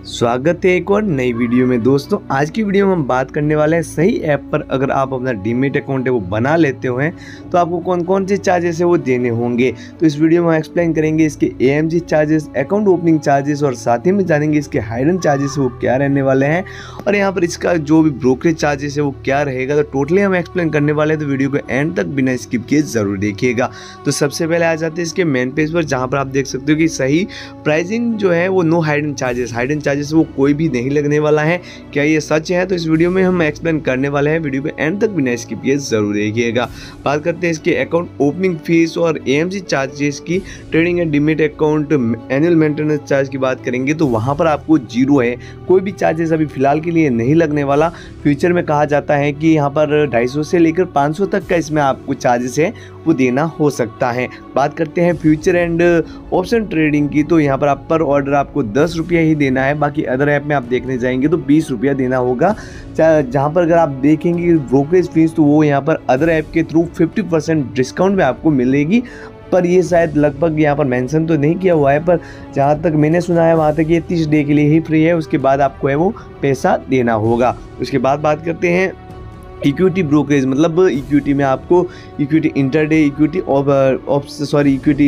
स्वागत है एक और नई वीडियो में। दोस्तों आज की वीडियो में हम बात करने वाले हैं सही ऐप पर अगर आप अपना डीमैट अकाउंट है वो बना लेते हो तो आपको कौन कौन से चार्जेस है वो देने होंगे। तो इस वीडियो में हम एक्सप्लेन करेंगे इसके AMC charges, account opening charges और साथ ही में जानेंगे इसके हाइडन चार्जेस वो क्या रहने वाले हैं और यहाँ पर इसका जो भी ब्रोकरेज चार्जेस है वो क्या रहेगा। तो टोटली हम एक्सप्लेन करने वाले हैं, तो वीडियो को एंड तक बिना स्किप किए जरूर देखिएगा। तो सबसे पहले आ जाते हैं इसके मेन पेज पर, जहाँ पर आप देख सकते हो कि सही प्राइसिंग जो है वो नो हाइडन चार्जेस वो कोई भी नहीं लगने वाला है। क्या ये सच है? तो इस वीडियो में हम एक्सप्लेन करने वाले हैं, वीडियो को एंड तक बिना स्किप किए जरूर देखिएगा। बात करते हैं इसके अकाउंट ओपनिंग फीस और AMC चार्जेस की। Trading and demat account annual maintenance charge की बात करेंगे तो वहां पर आपको जीरो है, कोई भी चार्जेस अभी फिलहाल के लिए नहीं लगने वाला। फ्यूचर में कहा जाता है कि यहाँ पर 250 से लेकर 500 तक का इसमें आपको चार्जेस है वो देना हो सकता है। बात करते हैं फ्यूचर एंड ऑप्शन ट्रेडिंग की, तो यहाँ पर आप पर ऑर्डर आपको 10 रुपया ही देना है। बाकी अदर ऐप में आप देखने जाएंगे तो 20 रुपया देना होगा। जहाँ पर अगर आप देखेंगे ब्रोकरेज फीस तो वो यहाँ पर अदर ऐप के थ्रू 50% डिस्काउंट में आपको मिलेगी, पर ये शायद लगभग यहाँ पर मेंशन तो नहीं किया हुआ है, पर जहाँ तक मैंने सुना है वहाँ तक ये 30 डे के लिए ही फ्री है, उसके बाद आपको है वो पैसा देना होगा। उसके बाद बात करते हैं इक्विटी ब्रोकरेज, मतलब इक्विटी में आपको इक्विटी इंटरडे, इक्विटी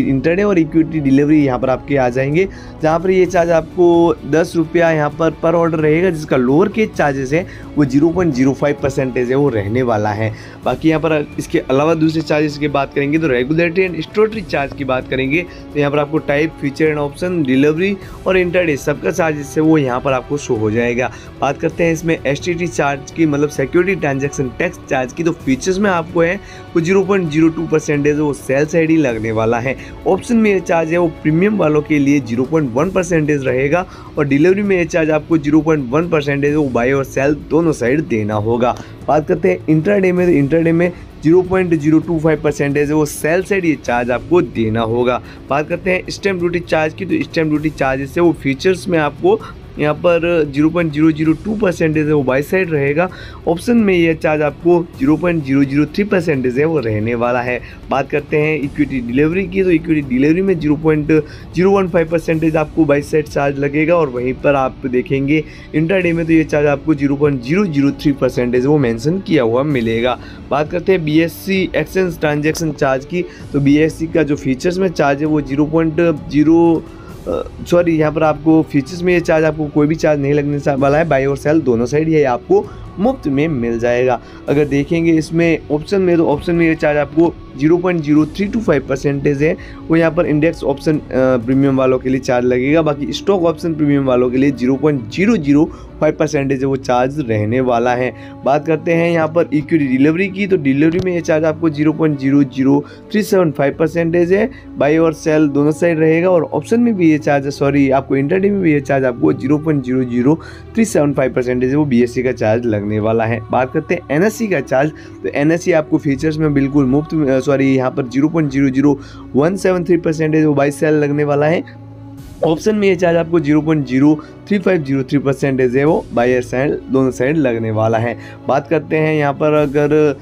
इंटरडे और इक्विटी डिलीवरी यहाँ पर आपके आ जाएंगे, जहाँ पर ये चार्ज आपको 10 रुपया यहाँ पर ऑर्डर रहेगा, जिसका लोअर केज चार्जेस है वो 0.05% है वो रहने वाला है। बाकी यहाँ पर इसके अलावा दूसरे चार्जेस की बात करेंगे तो रेगुलेटरी एंड स्टोरेज चार्ज की बात करेंगे तो यहाँ पर आपको type, feature and option, delivery और इंटरडे सबका चार्जेस है वो यहाँ पर आपको शो हो जाएगा। बात करते हैं इसमें STT चार्ज की, मतलब सिक्योरिटी ट्रांजैक्शन टैक्स चार्ज की। तो फीचर्स में आपको है वो 0.02% है वो सेल साइड ही लगने वाला है। ऑप्शन में ये चार्ज है वो प्रीमियम वालों के लिए 0.1% रहेगा और डिलीवरी में ये चार्ज आपको 0.1% है वो बाय और सेल दोनों साइड देना होगा। बात करते हैं इंट्राडे में, तो इंट्राडे में 0.025% है वो सेल साइड ये चार्ज आपको देना होगा। बात करते हैं स्टैम्प ड्यूटी चार्ज की, तो स्टैम्प ड्यूटी चार्जेस है वो फीचर्स में आपको यहाँ पर 0.002% है वो बाई साइड रहेगा। ऑप्शन में ये चार्ज आपको 0.003% है वो रहने वाला है। बात करते हैं इक्विटी डिलीवरी की, तो इक्विटी डिलीवरी में 0.015% आपको बाई साइड चार्ज लगेगा और वहीं पर आप देखेंगे इंट्राडे में तो ये चार्ज आपको 0.003% वो मेंशन किया हुआ मिलेगा। बात करते हैं BSC एक्सचेंज ट्रांजेक्शन चार्ज की, तो BSC का जो फीचर्स में चार्ज है वो यहाँ पर आपको फीचर्स में ये चार्ज आपको कोई भी चार्ज नहीं लगने वाला है, बाय और सेल दोनों साइड ये आपको मुफ्त में मिल जाएगा। अगर देखेंगे इसमें ऑप्शन में, तो ऑप्शन में ये चार्ज आपको 0.0325% है वो यहाँ पर इंडेक्स ऑप्शन प्रीमियम वालों के लिए चार्ज लगेगा। बाकी स्टॉक ऑप्शन प्रीमियम वालों के लिए 0.005% है वो चार्ज रहने वाला है। बात करते हैं यहाँ पर इक्विटी डिलीवरी की, तो डिलीवरी में ये चार्ज आपको 0.00375% है, बाय और सेल दोनों साइड रहेगा और ऑप्शन में भी ये चार्ज, आपको इंटरडे में भी ये चार्ज आपको 0.00375% है वो BSC का चार्ज लगने वाला है। बात करते हैं NSE का चार्ज, तो NSE आपको फीचर्स में बिल्कुल मुफ्त, यहाँ पर 0.00173% है वो बाई सेल लगने वाला है। ऑप्शन में ये चार्ज आपको 0.03503% है वो बाई सेल दोनों साइड लगने वाला है। बात करते हैं यहाँ पर अगर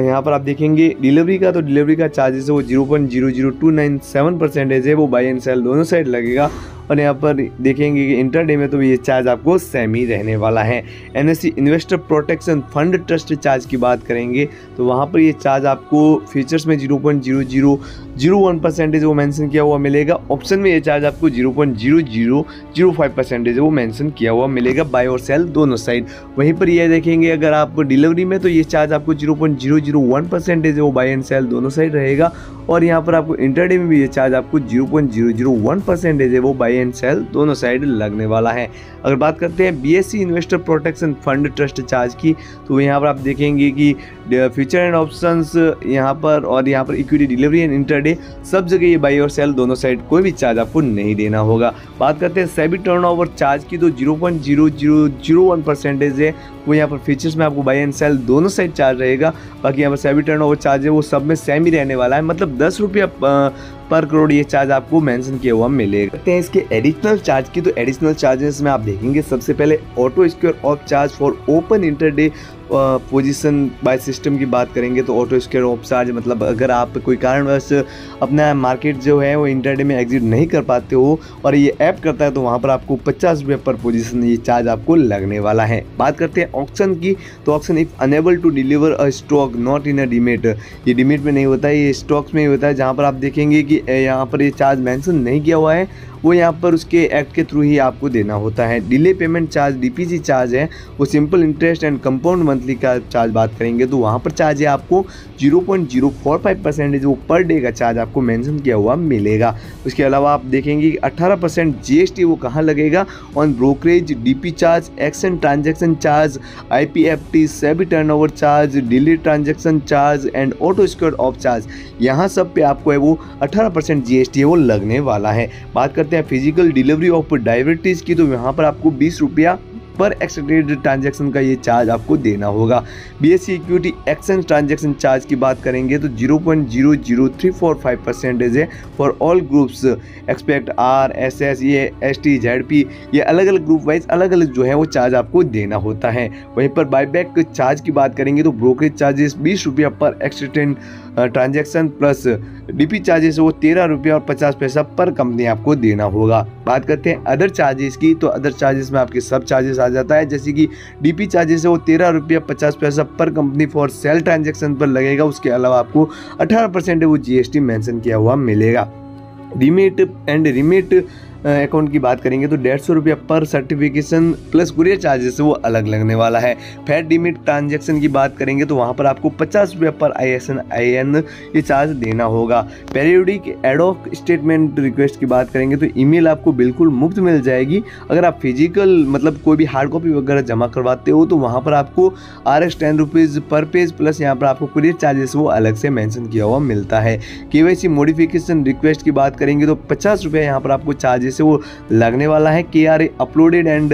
यहाँ पर आप देखेंगे डिलीवरी का, तो डिलीवरी का चार्जेस है वो 0.00297% है वो बाई एंड सेल दोनों साइड लगेगा और यहाँ पर देखेंगे कि इंटरडे में तो ये चार्ज आपको सेम ही रहने वाला है। NSE investor protection fund trust charge की बात करेंगे तो वहाँ पर ये चार्ज आपको फीचर्स में 0.0001% वो मेंशन किया हुआ मिलेगा। ऑप्शन में ये चार्ज आपको 0.0005% वो मेंशन किया हुआ मिलेगा, बाय और सेल दोनों साइड। वहीं पर ये देखेंगे अगर आप डिलीवरी में, तो ये चार्ज आपको 0.001% वो बाय एंड सेल दोनों साइड रहेगा और यहाँ पर आपको इंटरडे में भी ये चार्ज आपको 0.001% है वो बाय एंड सेल दोनों साइड लगने वाला है। अगर बात करते हैं BSC investor protection fund trust charge की, तो यहाँ पर आप देखेंगे कि फ्यूचर एंड ऑप्शंस यहाँ पर और यहाँ पर इक्विटी डिलीवरी एंड इंटरडे सब जगह ये बाई और सेल दोनों साइड कोई भी चार्ज आपको नहीं देना होगा। बात करते हैं सेबी टर्नओवर चार्ज की, तो 0.0001% है वो यहाँ पर फीचर्स में आपको बाई एंड सेल दोनों साइड चार्ज रहेगा। बाकी यहाँ पर सेबी टर्नओवर चार्ज है वो सब में सेम ही रहने वाला है, मतलब 10 रुपया पर करोड़ ये चार्ज आपको मेंशन किया हुआ मिलेगा। इसके एडिशनल चार्ज की, तो एडिशनल चार्जेस में आप देखेंगे सबसे पहले auto square of charge for open intraday position by system की बात करेंगे तो ऑटो स्क्वायर ऑफ चार्ज मतलब अगर आप कोई कारणवश अपना मार्केट जो है वो इंटरडे में एग्जिट नहीं कर पाते हो और ये ऐप करता है तो वहाँ पर आपको 50 रुपये पर पोजीशन ये चार्ज आपको लगने वाला है। बात करते हैं ऑक्शन की, तो auction if unable to deliver a stock not in a demat, ये डीमेट में नहीं होता है, ये स्टॉक्स में ही होता है, जहाँ पर आप देखेंगे कि यहाँ पर ये चार्ज मेंशन नहीं किया हुआ है, वो यहाँ पर उसके एक्ट के थ्रू ही आपको देना होता है। Delay payment charge DPC charge है, वो simple interest and compound monthly का चार्ज बात करेंगे तो वहाँ पर चार्ज है आपको 0.045% वो पर डे का चार्ज आपको मेंशन किया हुआ मिलेगा। उसके अलावा आप देखेंगे कि 18% जीएसटी वो कहाँ लगेगा, on brokerage, DP charge, action transaction charge, IPFT, SEBI turnover charge, delay transaction charge and auto square of charge, यहाँ सब पे आपको है वो 18% जीएसटी है वो लगने वाला है। बात करते हैं फिजिकल डिलीवरी ऑफ डायबिटीज़ की, तो यहाँ पर आपको 20 रुपया पर एक्सटेंडेड ट्रांजैक्शन का ये चार्ज आपको देना होगा। BSc equity exchange transaction charge की बात करेंगे तो 0.00345% है for all groups expect R S S ये एस टी जेड पी, ये अलग अलग ग्रुप वाइज अलग अलग जो है वो चार्ज आपको देना होता है। वहीं पर बायबैक चार्ज की बात करेंगे तो ब्रोकरेज चार्जेस 20 रुपया पर extend transaction plus DP charges वो 13 रुपया और 50 पैसा पर कंपनी आपको देना होगा। बात करते हैं अदर चार्जेस की, तो अदर चार्जेस में आपके सब चार्जेस आ जाता है, जैसे कि डीपी चार्जेस है वो 13 रुपया 50 पैसा पर कंपनी फॉर सेल ट्रांजैक्शन पर लगेगा। उसके अलावा आपको 18% है वो जीएसटी मेंशन किया हुआ मिलेगा। डीमेट एंड रिमेट अकाउंट की बात करेंगे तो 150 रुपया पर सर्टिफिकेशन प्लस कुरियर चार्जेस वो अलग लगने वाला है। फैट डिमिट ट्रांजैक्शन की बात करेंगे तो वहाँ पर आपको 50 रुपया पर ISIN ये चार्ज देना होगा। पेरियोडिक एडॉक स्टेटमेंट रिक्वेस्ट की बात करेंगे तो ईमेल आपको बिल्कुल मुफ्त मिल जाएगी। अगर आप फिजिकल मतलब कोई भी हार्ड कॉपी वगैरह जमा करवाते हो तो वहाँ पर आपको RS 10 रुपीज़ पर पेज प्लस यहाँ पर आपको कुरियर चार्जेस वो अलग से मेंशन किया हुआ मिलता है। KYC मॉडिफिकेशन रिक्वेस्ट की बात करेंगे तो 50 रुपया यहाँ पर आपको चार्जेस से वो लगने वाला है। KRA अपलोडेड एंड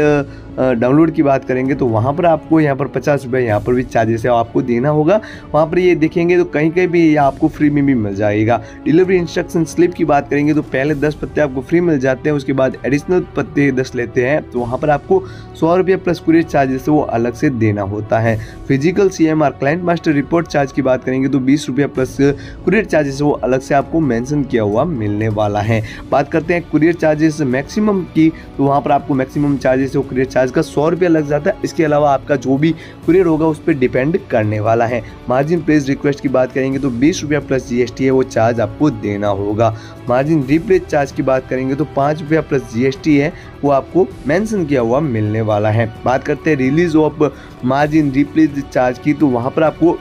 डाउनलोड की बात करेंगे तो वहाँ पर आपको यहाँ पर 50 रुपये यहाँ पर भी चार्जेस है आपको देना होगा। वहाँ पर ये देखेंगे तो कहीं कहीं भी ये आपको फ्री में भी मिल जाएगा। डिलीवरी इंस्ट्रक्शन स्लिप की बात करेंगे तो पहले 10 पत्ते आपको फ्री मिल जाते हैं, उसके बाद एडिशनल पत्ते 10 लेते हैं तो वहाँ पर आपको 100 रुपये प्लस कुरियर चार्जेस वो अलग से देना होता है। Physical CMR client master report charge की बात करेंगे तो 20 रुपया प्लस कुरियर चार्जेस वो अलग से आपको मेंशन किया हुआ मिलने वाला है। बात करते हैं कुरियर चार्जेस मैक्सिमम की, तो वहाँ पर आपको मैक्सिमम चार्जेस वो कुरियर चार्ज का 100 रुपया लग जाता है। इसके अलावा आपका जो भी कुरियर होगा उस पर डिपेंड करने वाला है। मार्जिन प्लेस रिक्वेस्ट की बात करेंगे तो 20 रुपया प्लस GST है वो चार्ज आपको देना होगा। मार्जिन रिप्लेस चार्ज की बात करेंगे तो 5 रुपया प्लस GST है वो आपको मेंशन किया हुआ मिलने वाला है। बात करते हैं release of margin replace charge की, तो वहाँ पर आपको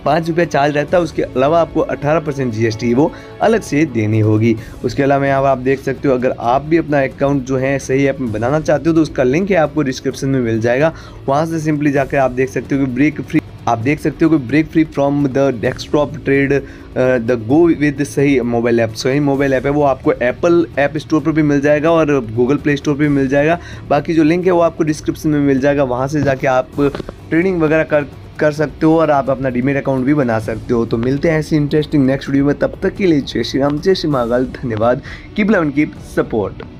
5 रुपया चार्ज रहता है, उसके अलावा आपको 18% GST वो अलग से देनी होगी। उसके अलावा यहाँ आप देख सकते हो अगर आप भी अपना अकाउंट जो है सही ऐप में बनाना चाहते हो तो उसका लिंक है आपको डिस्क्रिप्शन में मिल जाएगा, वहाँ से सिंपली जाकर आप देख सकते हो कि break free from the desktop trade the go with सही मोबाइल ऐप। सही मोबाइल ऐप है वो आपको एप्पल ऐप स्टोर पर भी मिल जाएगा और गूगल प्ले स्टोर पर भी मिल जाएगा। बाकी जो लिंक है वो आपको डिस्क्रिप्शन में मिल जाएगा, वहाँ से जाके आप ट्रेडिंग वगैरह कर सकते हो और आप अपना डीमेट अकाउंट भी बना सकते हो। तो मिलते हैं ऐसी इंटरेस्टिंग नेक्स्ट वीडियो में, तब तक के लिए जय श्री राम, जय श्री महाकाल, धन्यवाद। Keep love and keep support.